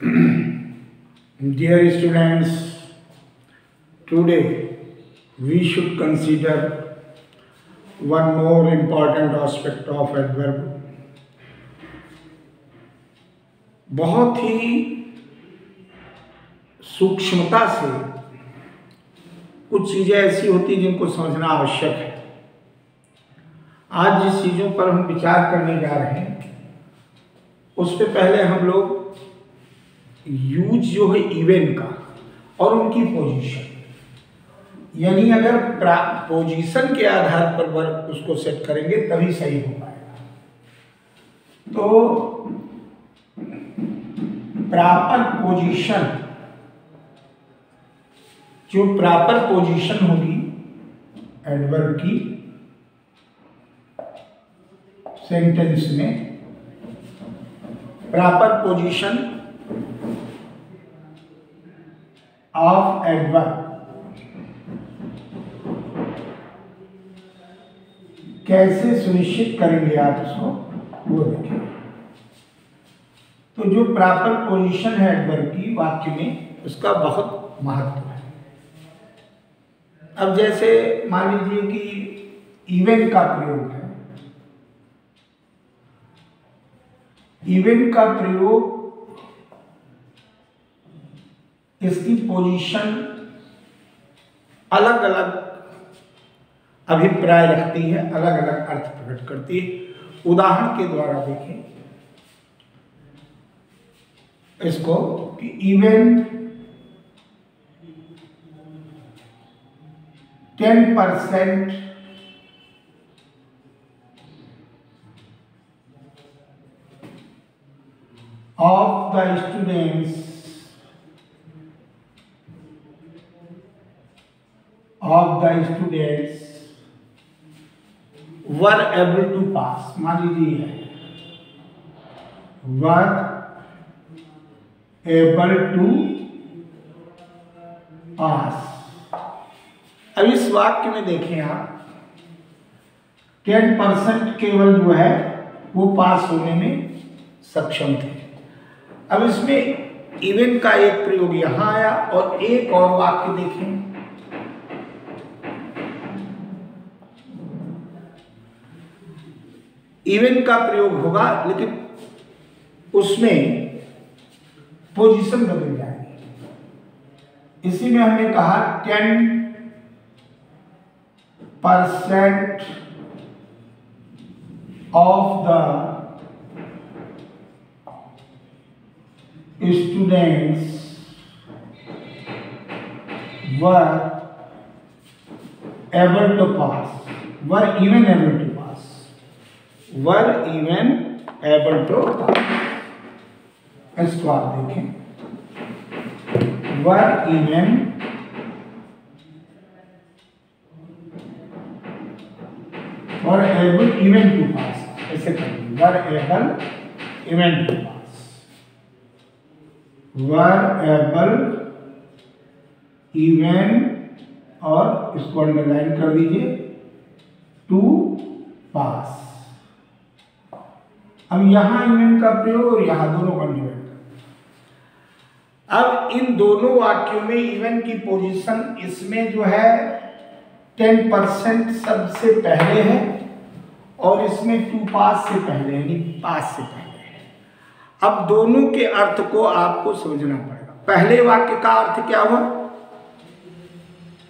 Dear students, today we should consider one more important aspect of adverb. बहुत ही सूक्ष्मता से कुछ चीज़ें ऐसी होती हैं जिनको समझना आवश्यक है। आज जिस चीज़ों पर हम विचार करने जा रहे हैं उस पे पहले हम लोग यूज जो है इवेंट का और उनकी पोजीशन, यानी अगर पोजीशन के आधार पर वर्ब उसको सेट करेंगे तभी सही हो पाएगा। तो प्रॉपर पोजीशन, जो प्रॉपर पोजीशन होगी एडवर्ब की सेंटेंस में, प्रॉपर पोजीशन ऑफ एडवर्ब कैसे सुनिश्चित करेंगे आप उसको, वो देखिए। तो जो प्रॉपर पोजीशन है एडवर्ब की वाक्य में, उसका बहुत महत्व है। अब जैसे मान लीजिए कि इवेंट का प्रयोग है, इवेंट का प्रयोग इसकी पोजीशन अलग अलग अभिप्राय रखती है, अलग अलग अर्थ प्रकट करती है। उदाहरण के द्वारा देखें इसको कि event 10% of the students were able to pass। मान लीजिए were able to pass। अब इस वाक्य में देखें आप, 10% केवल जो है वो पास होने में सक्षम थे। अब इसमें इवेंट का एक प्रयोग यहां आया और एक और वाक्य देखें, इवेंट का प्रयोग होगा लेकिन उसमें पोजीशन बदल जाएगी। इसी में हमने कहा 10% of the students were able to pass, were even able to pass, were even able to pass। इसको आप देखें, were even were able even to pass, ऐसे करेंगे, were able even to pass, were able even, और इसको underline कर दीजिए, to पास। अब यहां इवेंट का प्रयोग और यहां दोनों का इवेंट। अब इन दोनों वाक्यों में इवेंट की पोजीशन इसमें जो है 10% सबसे पहले है और इसमें टू पास से पहले, यानी पास से पहले। अब दोनों के अर्थ को आपको समझना पड़ेगा। पहले वाक्य का अर्थ क्या हुआ,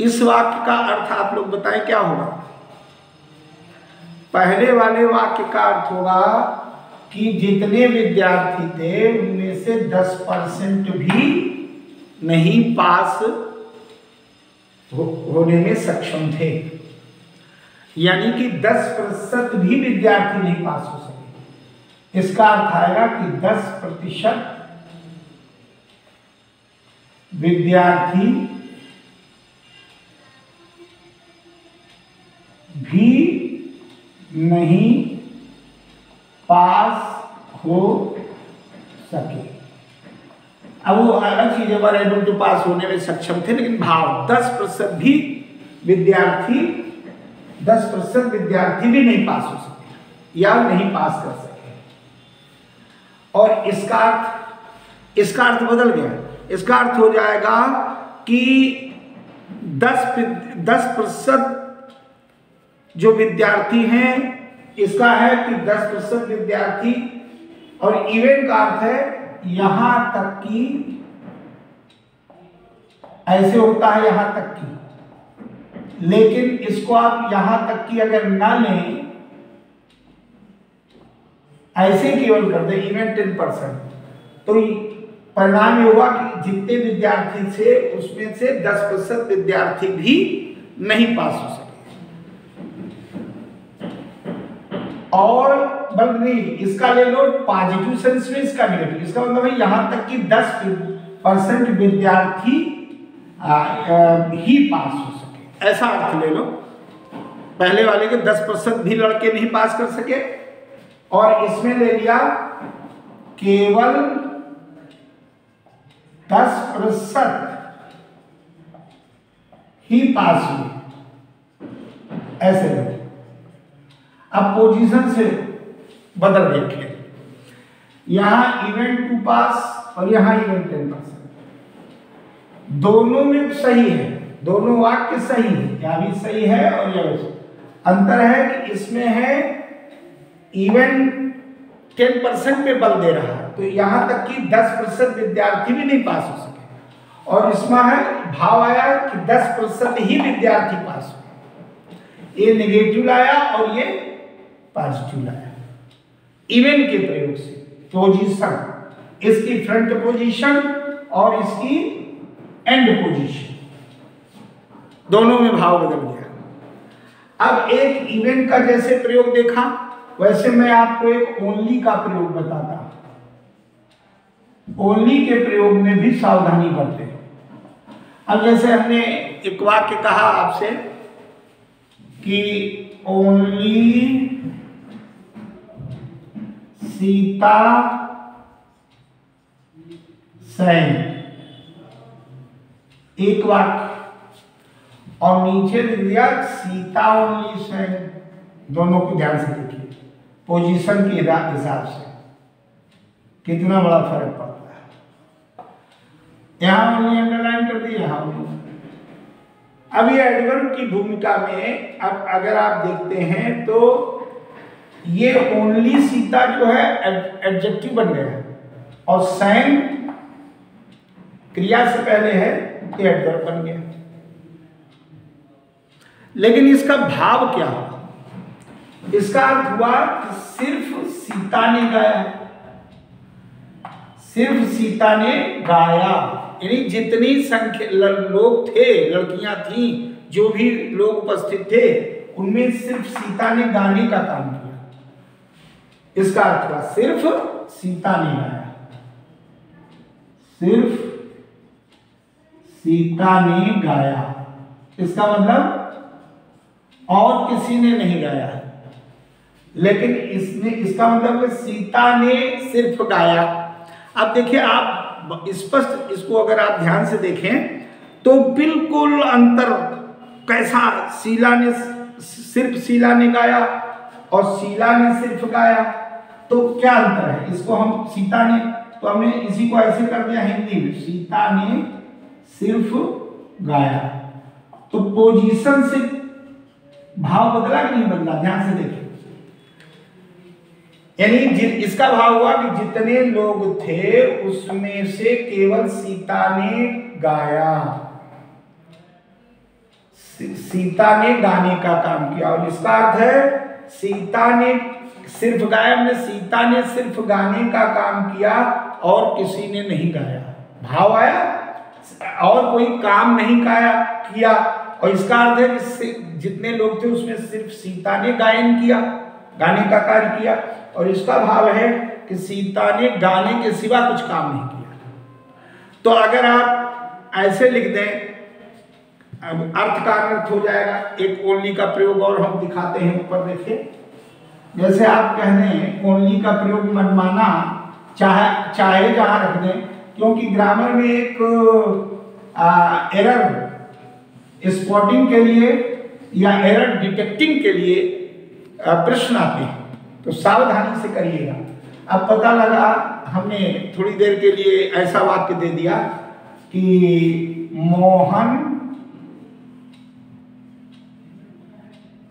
इस वाक्य का अर्थ आप लोग बताएं क्या होगा। पहले वाले वाक्य का अर्थ होगा कि जितने विद्यार्थी थे उनमें से 10% भी नहीं पास होने में सक्षम थे, यानी कि 10% भी विद्यार्थी नहीं पास हो सके। इसका अर्थ आएगा कि 10% विद्यार्थी भी नहीं पास हो सके। अब वो अलग चीज है, एबल टू पास होने में सक्षम थे, लेकिन भाव 10% भी विद्यार्थी 10% विद्यार्थी भी नहीं पास हो सके या नहीं पास कर सके। और इसका अर्थ इसका अर्थ बदल गया। इसका अर्थ हो जाएगा कि 10% जो विद्यार्थी हैं, इसका है कि 10% विद्यार्थी, और इवेंट का अर्थ है यहां तक कि, ऐसे होता है यहां तक की, लेकिन इसको आप यहां तक की अगर ना लें, ऐसे केवल कर दे इवेंट 10%, तो परिणाम ये हुआ कि जितने विद्यार्थी थे उसमें से 10% विद्यार्थी भी नहीं पास हो सके। और बल्कि नहीं, इसका ले लो पॉजिटिव सेंस में, इसका नेगेटिव। इसका मतलब है यहां तक कि 10% विद्यार्थी ही पास हो सके, ऐसा अर्थ ले लो। पहले वाले के 10% भी लड़के नहीं पास कर सके, और इसमें ले लिया केवल 10% ही पास हुए, ऐसे ले। अब पोजीशन से बदल देखिए, यहां इवेंट 2 पास और यहां इवेंट 10%, दोनों में सही है, दोनों वाक्य सही है, यह भी सही है और यह भी। अंतर है कि इसमें है इवेंट 10% पे बल दे रहा है, तो यहां तक कि 10% विद्यार्थी भी नहीं पास हो सके, और इसमें है भाव आया कि 10% ही विद्यार्थी पास हुए। ये नेगेटिव लाया और ये पॉजिटिव लाया। इवेंट के प्रयोग से पोजीशन, इसकी फ्रंट पोजीशन और इसकी एंड पोजीशन, दोनों में भाव बदल गया। अब एक इवेंट का जैसे प्रयोग देखा, वैसे मैं आपको एक ओनली का प्रयोग बताता हूं। ओनली के प्रयोग में भी सावधानी बरतें। अब जैसे हमने एक वाक्य कहा आपसे कि ओनली सीता सेंट, एक वाक्य, और नीचे लिख दिया सीता ओनली सेंट। दोनों को ध्यान से देखिए, पोजीशन के हिसाब से कितना बड़ा फर्क पड़ता है। यहां ओनली अंडरलाइन कर दी, यहां अब ये एडवर्ब की भूमिका में, अब अगर आप देखते हैं तो ये ओनली सीता जो है एडजेक्टिव बन गया है, और सैंग क्रिया से पहले है, ये एडवर्ब बन गया। लेकिन इसका भाव क्या हुआ? इसका अर्थ हुआ कि सिर्फ सीता ने गाया, सिर्फ सीता ने गाया, यानी जितनी संख्या लोग थे, लड़कियां थी, जो भी लोग उपस्थित थे, उनमें सिर्फ सीता ने गाने का काम किया। इसका अर्थ हुआ सिर्फ सीता ने गाया, सिर्फ सीता ने गाया। इसका मतलब और किसी ने नहीं गाया, लेकिन इसने, इसका मतलब सीता ने सिर्फ गाया। अब देखिए, आप स्पष्ट इसको अगर आप ध्यान से देखें तो बिल्कुल अंतर कैसा, शीला ने सिर्फ शीला ने गाया और शीला ने सिर्फ गाया, तो क्या अंतर है? इसको हम सीता ने, तो हमने इसी को ऐसे कर दिया हिंदी में, सीता ने सिर्फ गाया। तो पोजीशन से भाव बदला कि नहीं बदला? ध्यान से देखिए, यानी इसका भाव हुआ कि जितने लोग थे उसमें से केवल सीता ने गाया, सीता ने गाने का काम किया। और इसका अर्थ है सीता ने सिर्फ गाया, हमने सीता ने सिर्फ गाने का काम किया और किसी ने नहीं गाया। भाव आया, और कोई काम नहीं किया। और इसका अर्थ है कि जितने लोग थे उसमें सिर्फ सीता ने गायन किया, गाने का कार्य किया। और इसका भाव है कि सीता ने गाने के सिवा कुछ काम नहीं किया। तो अगर आप ऐसे लिख दें, अर्थ का अर्थ हो जाएगा। एक ओनली का प्रयोग और हम दिखाते हैं, ऊपर देखिए। जैसे आप कह दें ओनली का प्रयोग मनमाना, चाहे जहां रख दें, क्योंकि ग्रामर में एक एरर स्पॉटिंग के लिए या एरर डिटेक्टिंग के लिए प्रश्न आते हैं, तो सावधानी से करिएगा। अब पता लगा हमने थोड़ी देर के लिए ऐसा वाक्य दे दिया कि मोहन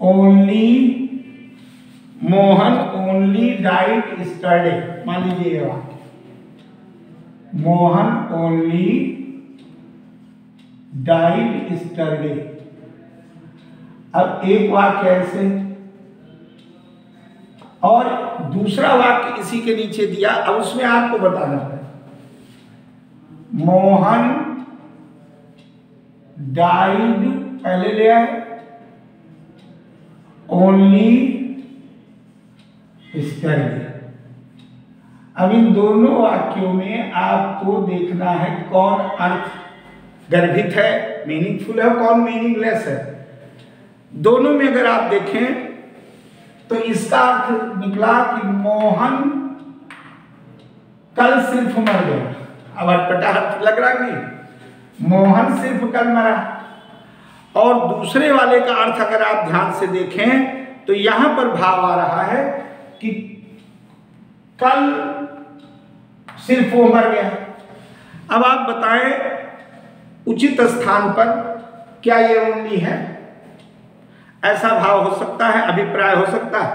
ओनली डाइड यस्टरडे, मान लीजिए ये वाक्य, मोहन ओनली डाइड यस्टरडे। अब एक वाक्य ऐसे, और दूसरा वाक्य इसी के नीचे दिया। अब उसमें आपको बताना है मोहन डाइड पहले ले आए, ओनली यस्टरडे। अब इन दोनों वाक्यों में आपको देखना है कौन अर्थ गर्भित है, मीनिंगफुल है, कौन मीनिंगलेस है। दोनों में अगर आप देखें तो इसका अर्थ निकला कि मोहन कल सिर्फ मर गया। अब अटपटा अर्थ लग रहा नहीं, मोहन सिर्फ कल मरा। और दूसरे वाले का अर्थ अगर आप ध्यान से देखें तो यहां पर भाव आ रहा है कि कल सिर्फ वो मर गया। अब आप बताएं उचित स्थान पर क्या ये ओनली है? ऐसा भाव हो सकता है, अभिप्राय हो सकता है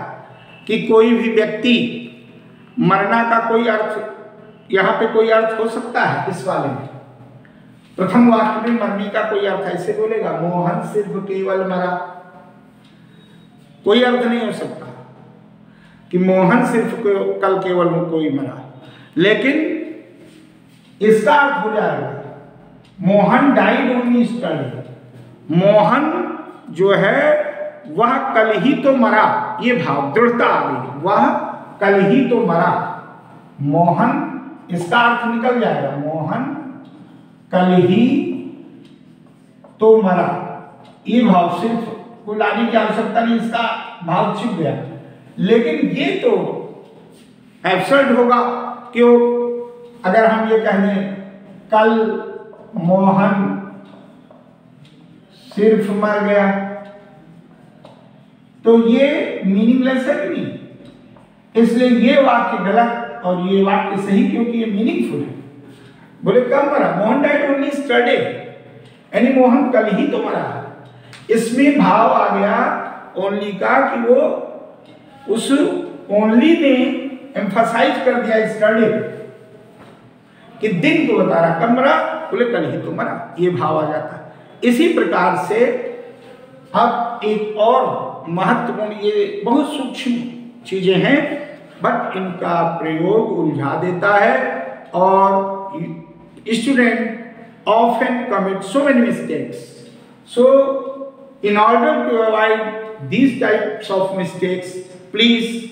कि कोई भी व्यक्ति मरना का कोई अर्थ, यहां पे कोई अर्थ हो सकता है इस वाले में। प्रथम वाक्य में मरने का कोई अर्थ ऐसे बोलेगा, मोहन सिर्फ केवल मरा, कोई अर्थ नहीं हो सकता कि मोहन सिर्फ कल केवल कोई मरा। लेकिन इसका अर्थ हो जाएगा Mohan died only yesterday, Mohan जो है वह कल ही तो मरा। ये भाव दृढ़ता आ गई, वह कल ही तो मरा। मोहन, इसका अर्थ निकल जाएगा मोहन कल ही तो मरा। ये भाव सिर्फ को लाने की आवश्यकता नहीं, इसका भाव छिप गया। लेकिन ये तो एब्सर्ड होगा क्यों? अगर हम ये कह दें कल मोहन सिर्फ मर गया, तो ये मीनिंगलेस है कि नहीं? इसलिए ये वाक्य गलत और ये वाक्य सही, क्योंकि ये मीनिंगफुल है। बोले कब मरा? मोहन डाइड ओनली यस्टरडे, यानी मोहन कल ही तो मरा। इसमें भाव आ गया ओनली का कि वो उस ओनली ने एम्फसाइज कर दिया यस्टरडे कि दिन को बता रहा, कब मरा? बोले कल ही तो मरा, ये भाव आ जाता है। इसी प्रकार से अब एक और महत्वपूर्ण, ये बहुत सूक्ष्म चीजें हैं बट इनका प्रयोग उलझा देता है और student often commit so many mistakes. So in order to avoid these types of mistakes, please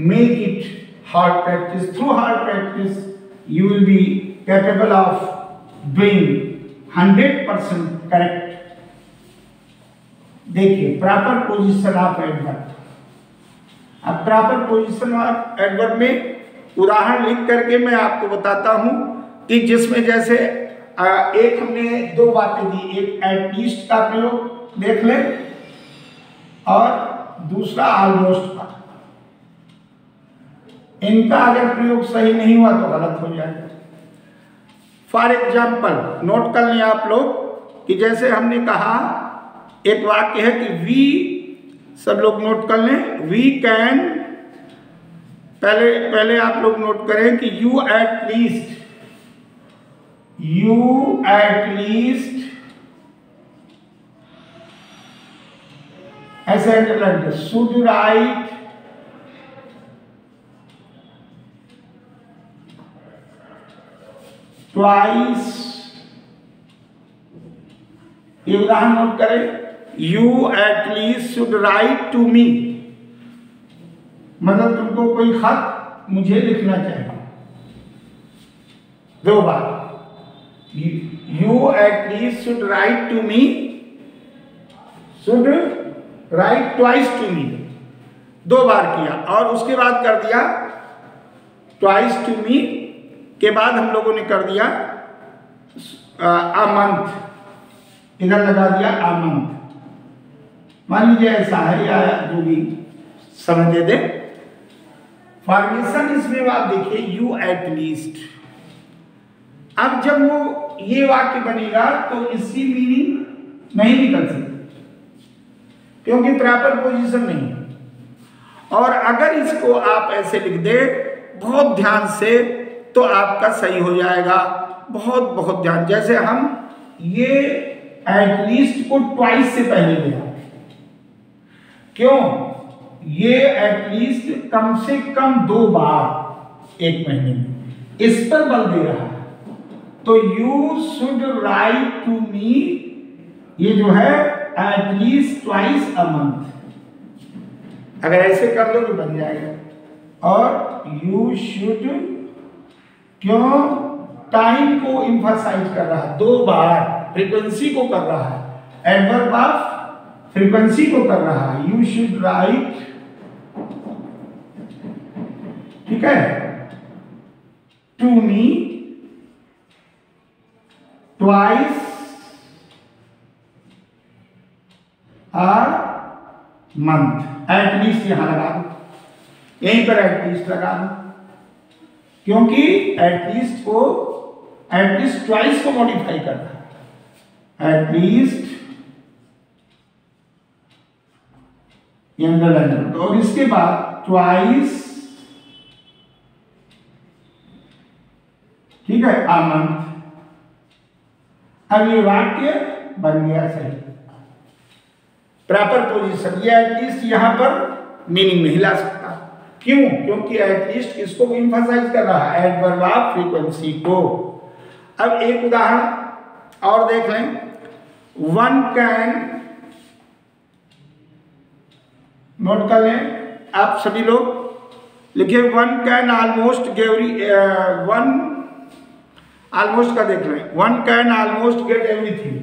make it hard practice. Through hard practice you will be capable of doing 100% correct. देखिए proper position of adverb. अब proper position of adverb में उदाहरण लिख करके मैं आपको बताता हूं कि जिसमें जैसे एक हमने दो बातें दी, एक एटलीस्ट का प्रयोग देख लें और दूसरा ऑलमोस्ट का। इनका अगर प्रयोग सही नहीं हुआ तो गलत हो जाएगा। फॉर एग्जाम्पल नोट कर लें आप लोग कि जैसे हमने कहा, एक वाक्य है कि वी, सब लोग नोट कर लें, वी कैन, पहले आप लोग नोट करें कि यू एट लीस्ट ऐसे अंडरलाइन, शुड राइट ट्वाइस। ये उदाहरण नोट करें, you at least should write to me, मतलब तुमको कोई खत मुझे लिखना चाहिए। दो बार, you at least should write to me, should write twice to me, दो बार किया और उसके बाद कर दिया ट्वाइस टू मी के बाद हम लोगों ने कर दिया अ मंथ, इधर लगा दिया अ मंथ। मान लीजिए ऐसा है या जो भी समझ दे। फॉर्मेशन इसमें आप देखिए यू एट लीस्ट। अब जब वो ये वाक्य बनेगा तो इसकी मीनिंग नहीं निकल सकती क्योंकि प्रॉपर पोजीशन नहीं है। और अगर इसको आप ऐसे लिख दे बहुत ध्यान से तो आपका सही हो जाएगा, बहुत बहुत ध्यान। जैसे हम ये एटलीस्ट को ट्वाइस से पहले लिया, क्यों? ये एटलीस्ट कम से कम 2 बार एक महीने में, इस पर बल दे रहा है। तो you should write to me, ये जो है एटलीस्ट ट्वाइस अ मंथ, अगर ऐसे कर लो तो बन जाएगा। और यू शुड, क्यों? टाइम को इंफसाइज कर रहा है, 2 बार फ्रीक्वेंसी को कर रहा है, एडवर्ब ऑफ फ्रीक्वेंसी को कर रहा है। यू शुड राइट, ठीक है, to me twice a month. At least यहां लगा दो, यहीं पर एटलीस्ट लगा दो, क्योंकि एटलीस्ट को, एटलीस्ट ट्वाइस को मॉडिफाई करना है। एटलीस्ट अंडरलाइन, और इसके बाद ट्वाइस, ठीक है, आ मंथ। अब ये वाक्य बन गया सही, प्रॉपर पोजीशन। ये एटलीस्ट यहां पर मीनिंग नहीं ला सकता, क्यों? क्योंकि एटलीस्ट किसको एम्फसाइज कर रहा है? एडवर्ब ऑफ फ्रीक्वेंसी को। अब एक उदाहरण और देख लें। वन कैन, नोट कर लें आप सभी लोग, लिखिए one can almost one, almost का देख लें। One can almost get everything,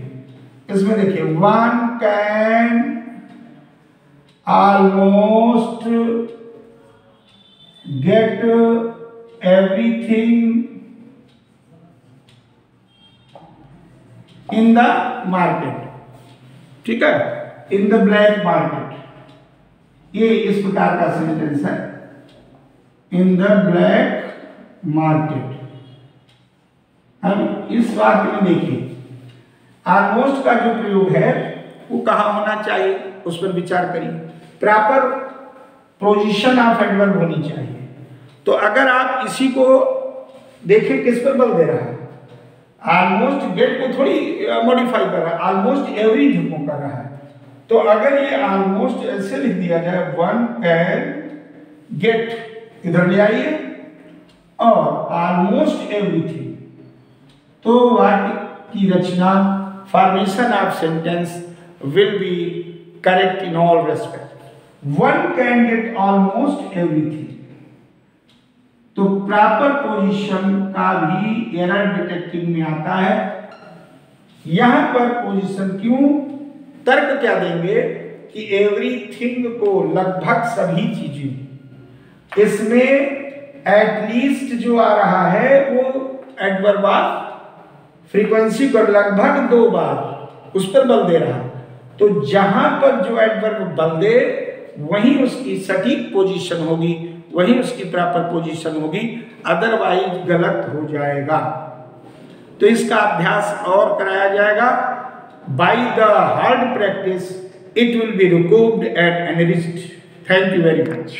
इसमें देखिए one can almost get everything in the market, ठीक है, इन द ब्लैक मार्केट। ये इस प्रकार का सेंटेंस है, इन द ब्लैक मार्केट। अब इस वाक्य में देखिए ऑलमोस्ट का जो प्रयोग है वो कहाँ होना चाहिए, उस पर विचार करिए। प्रॉपर पोजीशन ऑफ एडवर्ब होनी चाहिए। तो अगर आप इसी को देखें किस पर बल दे रहा है, ऑलमोस्ट गेट को थोड़ी मॉडिफाई कर रहा है, ऑलमोस्ट एवरीथिंग को कर रहा है। तो अगर ये ऑलमोस्ट ऐसे लिख दिया जाए, वन कैन गेट, इधर ले आइए, और ऑलमोस्ट एवरीथिंग, तो वाक्य की रचना, formation of sentence will be correct in all respect. One can get almost everything. तो प्रॉपर पोजीशन का भी एरर डिटेक्टिंग में आता है। यहां पर पोजीशन क्यों, तर्क क्या देंगे कि एवरीथिंग को, लगभग सभी चीजें, इसमें एटलीस्ट जो आ रहा है वो एडवर्ब ऑफ फ्रीक्वेंसी पर लगभग 2 बार उस पर बल दे रहा है। तो जहां पर जो एडवर्ब बल दे वहीं उसकी सटीक पोजीशन होगी, वहीं उसकी प्रॉपर पोजीशन होगी, अदरवाइज गलत हो जाएगा। तो इसका अभ्यास और कराया जाएगा। By the hard practice it will be record and enriched. Thank you very much.